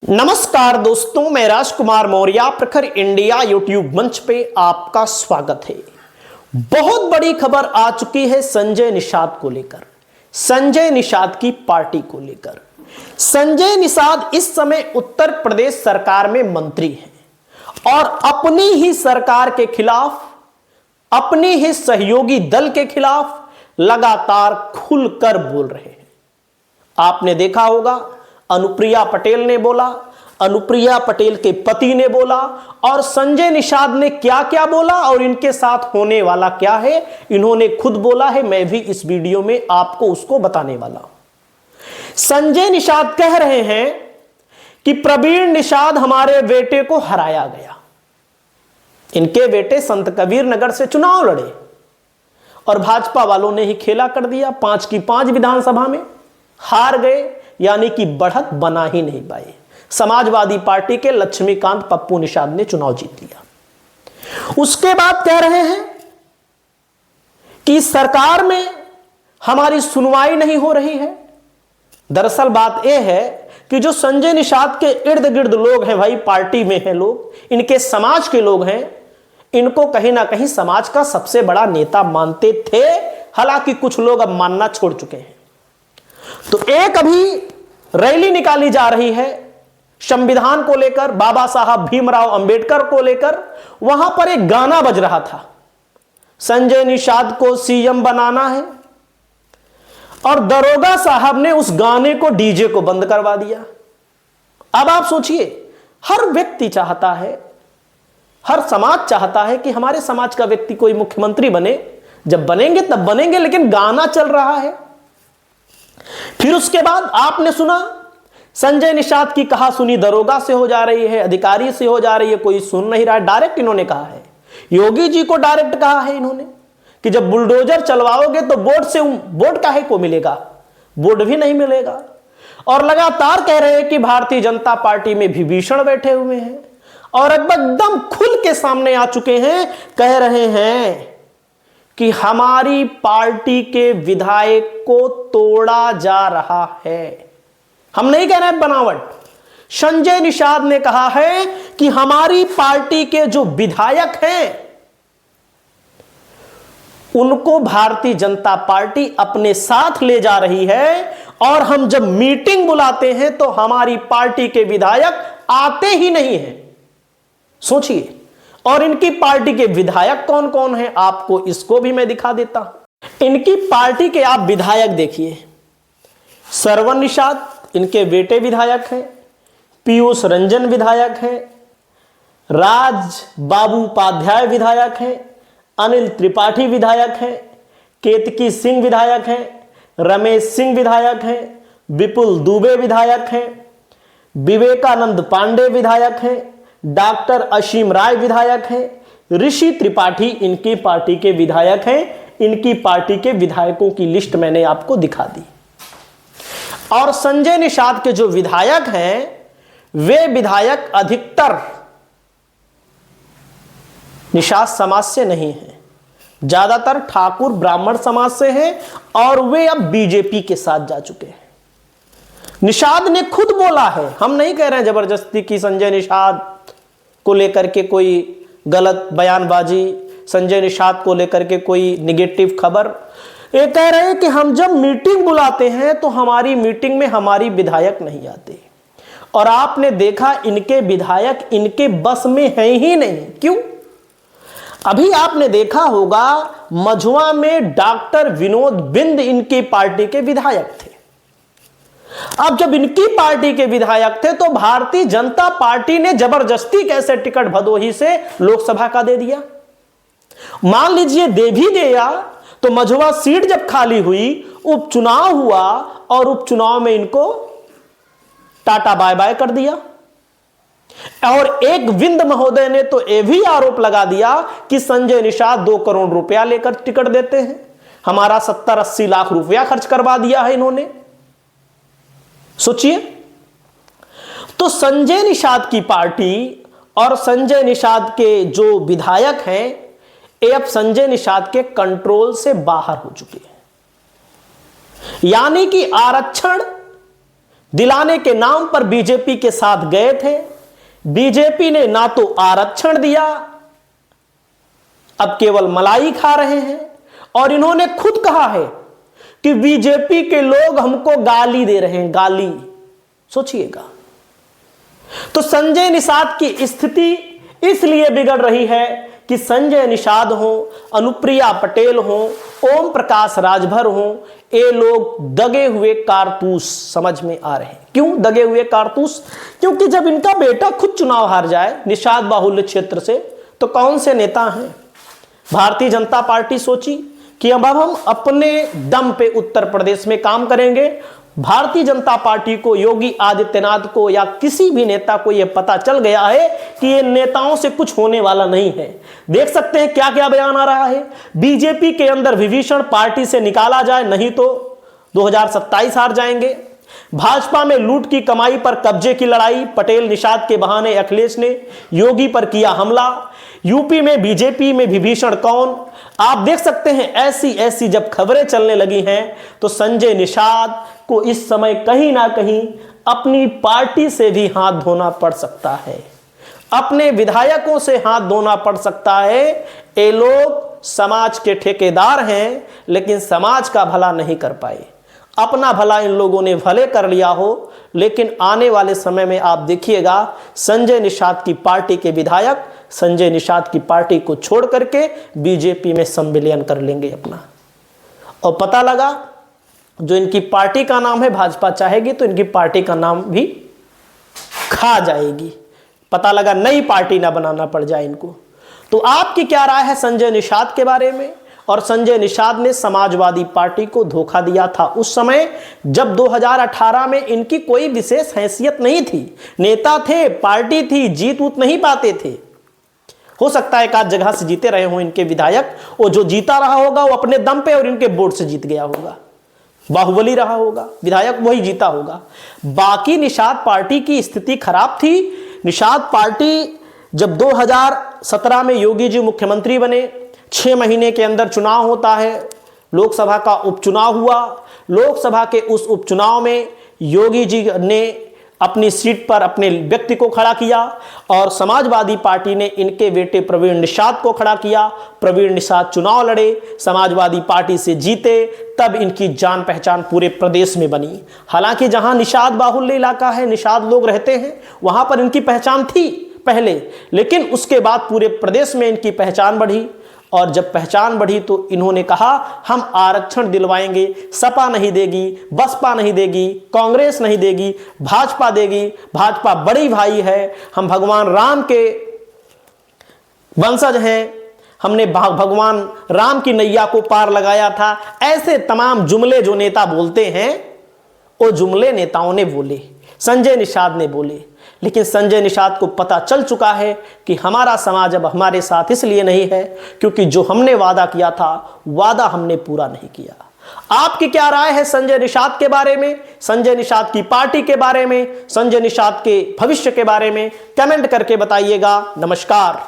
नमस्कार दोस्तों, मैं राजकुमार मौर्य प्रखर इंडिया यूट्यूब मंच पे आपका स्वागत है। बहुत बड़ी खबर आ चुकी है संजय निषाद को लेकर, संजय निषाद की पार्टी को लेकर। संजय निषाद इस समय उत्तर प्रदेश सरकार में मंत्री हैं और अपनी ही सरकार के खिलाफ, अपने ही सहयोगी दल के खिलाफ लगातार खुलकर बोल रहे हैं। आपने देखा होगा, अनुप्रिया पटेल ने बोला, अनुप्रिया पटेल के पति ने बोला, और संजय निषाद ने क्या क्या बोला और इनके साथ होने वाला क्या है, इन्होंने खुद बोला है। मैं भी इस वीडियो में आपको उसको बताने वाला हूं। संजय निषाद कह रहे हैं कि प्रवीण निषाद हमारे बेटे को हराया गया। इनके बेटे संत कबीर नगर से चुनाव लड़े और भाजपा वालों ने ही खेला कर दिया। 5 की 5 विधानसभा में हार गए, यानी कि बढ़त बना ही नहीं पाए। समाजवादी पार्टी के लक्ष्मीकांत पप्पू निषाद ने चुनाव जीत लिया। उसके बाद कह रहे हैं कि सरकार में हमारी सुनवाई नहीं हो रही है। दरअसल बात यह है कि जो संजय निषाद के इर्द गिर्द लोग हैं, भाई पार्टी में हैं लोग, इनके समाज के लोग हैं, इनको कहीं ना कहीं समाज का सबसे बड़ा नेता मानते थे। हालांकि कुछ लोग अब मानना छोड़ चुके हैं। तो एक अभी रैली निकाली जा रही है संविधान को लेकर, बाबा साहब भीमराव अंबेडकर को लेकर। वहां पर एक गाना बज रहा था, संजय निषाद को सीएम बनाना है, और दरोगा साहब ने उस गाने को, डीजे को बंद करवा दिया। अब आप सोचिए, हर व्यक्ति चाहता है, हर समाज चाहता है कि हमारे समाज का व्यक्ति कोई मुख्यमंत्री बने। जब बनेंगे तब बनेंगे, लेकिन गाना चल रहा है। फिर उसके बाद आपने सुना संजय निषाद की कहा सुनी दरोगा से हो जा रही है, अधिकारी से हो जा रही है, कोई सुन नहीं रहा है। डायरेक्ट इन्होंने कहा है, योगी जी को डायरेक्ट कहा है इन्होंने कि जब बुलडोजर चलवाओगे तो बोर्ड काहे को मिलेगा, बोर्ड भी नहीं मिलेगा। और लगातार कह रहे हैं कि भारतीय जनता पार्टी में विभीषण बैठे हुए हैं और एकदम खुल के सामने आ चुके हैं। कह रहे हैं कि हमारी पार्टी के विधायक को तोड़ा जा रहा है। हम नहीं कह रहे हैं बनावट। संजय निषाद ने कहा है कि हमारी पार्टी के जो विधायक हैं उनको भारतीय जनता पार्टी अपने साथ ले जा रही है, और हम जब मीटिंग बुलाते हैं तो हमारी पार्टी के विधायक आते ही नहीं हैं। सोचिए, और इनकी पार्टी के विधायक कौन कौन हैं, आपको इसको भी मैं दिखा देता हूं। इनकी पार्टी के आप विधायक देखिए, श्रवण निषाद इनके बेटे विधायक हैं, पीयूष रंजन विधायक हैं, राज बाबू उपाध्याय विधायक हैं, अनिल त्रिपाठी विधायक हैं, केतकी सिंह विधायक हैं, रमेश सिंह विधायक हैं, विपुल दुबे विधायक हैं, विवेकानंद पांडे विधायक हैं, डॉक्टर असीम राय विधायक हैं, ऋषि त्रिपाठी इनकी पार्टी के विधायक हैं। इनकी पार्टी के विधायकों की लिस्ट मैंने आपको दिखा दी। और संजय निषाद के जो विधायक हैं, वे विधायक अधिकतर निषाद समाज से नहीं हैं, ज्यादातर ठाकुर ब्राह्मण समाज से हैं, और वे अब बीजेपी के साथ जा चुके हैं। निषाद ने खुद बोला है, हम नहीं कह रहे हैं जबरदस्ती की संजय निषाद को लेकर के कोई गलत बयानबाजी, संजय निषाद को लेकर के कोई निगेटिव खबर। ये कह रहे हैं कि हम जब मीटिंग बुलाते हैं तो हमारी मीटिंग में हमारी विधायक नहीं आते, और आपने देखा इनके विधायक इनके बस में हैं ही नहीं। क्यों? अभी आपने देखा होगा मझुआ में डॉक्टर विनोद बिंद इनकी पार्टी के विधायक थे। अब जब इनकी पार्टी के विधायक थे तो भारतीय जनता पार्टी ने जबरदस्ती कैसे टिकट भदोही से लोकसभा का दे दिया। मान लीजिए दे भी दिया तो मझुआ सीट जब खाली हुई, उपचुनाव हुआ, और उपचुनाव में इनको टाटा बाय बाय कर दिया। और एक विंद महोदय ने तो यह भी आरोप लगा दिया कि संजय निषाद 2 करोड़ रुपया लेकर टिकट देते हैं, हमारा 70-80 लाख रुपया खर्च करवा दिया है इन्होंने। सोचिए, तो संजय निषाद की पार्टी और संजय निषाद के जो विधायक हैं, ये अब संजय निषाद के कंट्रोल से बाहर हो चुके हैं। यानी कि आरक्षण दिलाने के नाम पर बीजेपी के साथ गए थे। बीजेपी ने ना तो आरक्षण दिया, अब केवल मलाई खा रहे हैं। और इन्होंने खुद कहा है कि बीजेपी के लोग हमको गाली दे रहे हैं, गाली। सोचिएगा। तो संजय निषाद की स्थिति इसलिए बिगड़ रही है कि संजय निषाद हो, अनुप्रिया पटेल हो, ओम प्रकाश राजभर हो, ये लोग दगे हुए कारतूस समझ में आ रहे हैं। क्यों दगे हुए कारतूस? क्योंकि जब इनका बेटा खुद चुनाव हार जाए निषाद बाहुल्य क्षेत्र से, तो कौन से नेता हैं? भारतीय जनता पार्टी सोची कि अब हम अपने दम पे उत्तर प्रदेश में काम करेंगे। भारतीय जनता पार्टी को, योगी आदित्यनाथ को या किसी भी नेता को यह पता चल गया है कि ये नेताओं से कुछ होने वाला नहीं है। देख सकते हैं क्या क्या बयान आ रहा है। बीजेपी के अंदर विभीषण पार्टी से निकाला जाए, नहीं तो 2027 हार जाएंगे। भाजपा में लूट की कमाई पर कब्जे की लड़ाई, पटेल निषाद के बहाने अखिलेश ने योगी पर किया हमला। यूपी में बीजेपी में विभीषण कौन? आप देख सकते हैं ऐसी ऐसी जब खबरें चलने लगी हैं तो संजय निषाद को इस समय कहीं ना कहीं अपनी पार्टी से भी हाथ धोना पड़ सकता है, अपने विधायकों से हाथ धोना पड़ सकता है। ये लोग समाज के ठेकेदार हैं लेकिन समाज का भला नहीं कर पाए। अपना भला इन लोगों ने भले कर लिया हो, लेकिन आने वाले समय में आप देखिएगा संजय निषाद की पार्टी के विधायक संजय निषाद की पार्टी को छोड़ करके बीजेपी में संविलियन कर लेंगे अपना। और पता लगा जो इनकी पार्टी का नाम है, भाजपा चाहेगी तो इनकी पार्टी का नाम भी खा जाएगी। पता लगा नई पार्टी ना बनाना पड़ जाए इनको। तो आपकी क्या राय है संजय निषाद के बारे में? और संजय निषाद ने समाजवादी पार्टी को धोखा दिया था उस समय जब 2018 में इनकी कोई विशेष हैसियत नहीं थी। नेता थे, पार्टी थी, जीत उत नहीं पाते थे। हो सकता है एक आध जगह से जीते रहे हों इनके विधायक, और जो जीता रहा होगा वो अपने दम पे और इनके वोट से जीत गया होगा, बाहुबली रहा होगा विधायक, वही जीता होगा। बाकी निषाद पार्टी की स्थिति खराब थी। निषाद पार्टी जब 2017 में योगी जी मुख्यमंत्री बने, 6 महीने के अंदर चुनाव होता है, लोकसभा का उपचुनाव हुआ। लोकसभा के उस उपचुनाव में योगी जी ने अपनी सीट पर अपने व्यक्ति को खड़ा किया और समाजवादी पार्टी ने इनके बेटे प्रवीण निषाद को खड़ा किया। प्रवीण निषाद चुनाव लड़े, समाजवादी पार्टी से जीते, तब इनकी जान पहचान पूरे प्रदेश में बनी। हालांकि जहां निषाद बाहुल्य इलाका है, निषाद लोग रहते हैं, वहां पर इनकी पहचान थी पहले, लेकिन उसके बाद पूरे प्रदेश में इनकी पहचान बढ़ी। और जब पहचान बढ़ी तो इन्होंने कहा हम आरक्षण दिलवाएंगे, सपा नहीं देगी, बसपा नहीं देगी, कांग्रेस नहीं देगी, भाजपा देगी, भाजपा बड़ी भाई है, हम भगवान राम के वंशज हैं, हमने भगवान राम की नैया को पार लगाया था। ऐसे तमाम जुमले जो नेता बोलते हैं वो जुमले नेताओं ने बोले, संजय निषाद ने बोले। लेकिन संजय निषाद को पता चल चुका है कि हमारा समाज अब हमारे साथ इसलिए नहीं है क्योंकि जो हमने वादा किया था वादा हमने पूरा नहीं किया। आपकी क्या राय है संजय निषाद के बारे में, संजय निषाद की पार्टी के बारे में, संजय निषाद के भविष्य के बारे में? कमेंट करके बताइएगा। नमस्कार।